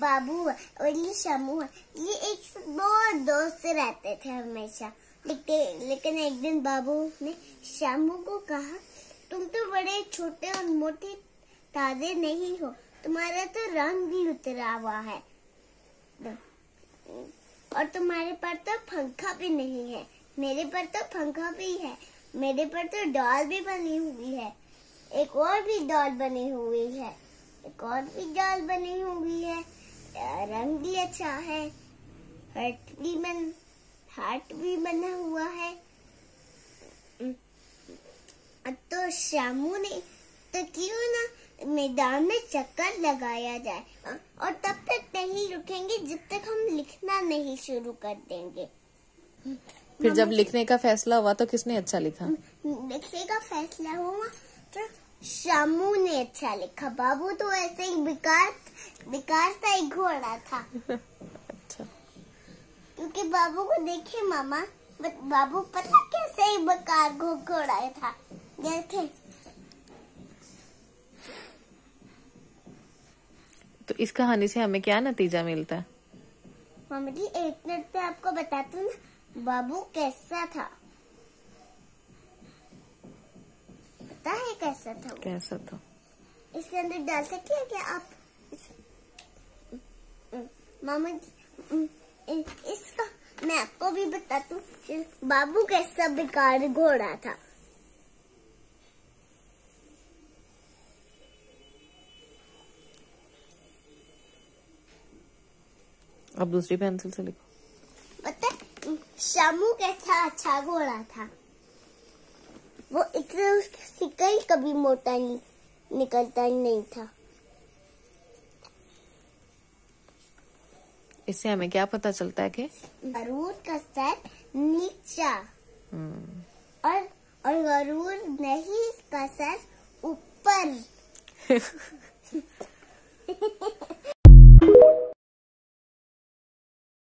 बाबू है और ये शामू है। ये एक बहुत दोस्त रहते थे हमेशा। लेकिन एक दिन बाबू ने शामू को कहा, तुम तो बड़े छोटे और मोटे ताजे नहीं हो, तुम्हारा तो रंग भी उतरा हुआ है और तुम्हारे पर तो पंखा भी नहीं है। मेरे पर तो पंखा भी है, मेरे पर तो डॉल भी बनी हुई है, एक और भी डॉल बनी हुई है, एक और भी डॉल बनी हुई है, रंग भी अच्छा है, हार्ट भी बना हुआ है। तो शामू ने तो क्यों ना मैदान में चक्कर लगाया जाए और तब तक नहीं रुकेंगे जब तक हम लिखना नहीं शुरू कर देंगे। फिर जब लिखने का फैसला हुआ तो किसने अच्छा लिखा? लिखने का फैसला हुआ तो शामू ने अच्छा लिखा। बाबू तो ऐसे ही बेकार सा एक घोड़ा था। अच्छा। क्योंकि बाबू को देखे मामा, बाबू पता कैसे ही बेकार घोड़ा था जैसे। तो इस कहानी से हमें क्या नतीजा मिलता है? मामा जी एक मिनट पे आपको बताती हूँ बाबू कैसा था। पता है कैसा था? कैसा था? इसके अंदर डाल सकते हैं क्या आप? मामा जी इसका मैं आपको भी बताती हूँ बाबू कैसा बेकार घोड़ा था। अब दूसरी पेंसिल से लिखो। पता है शामू कैसा अच्छा घोड़ा था। वो इतना उसका सिकल कभी मोटा निकलता ही नहीं था। इससे हमें क्या पता चलता है कि गरुड़ का सर नीचा और गरुड़ नहीं का सर ऊपर।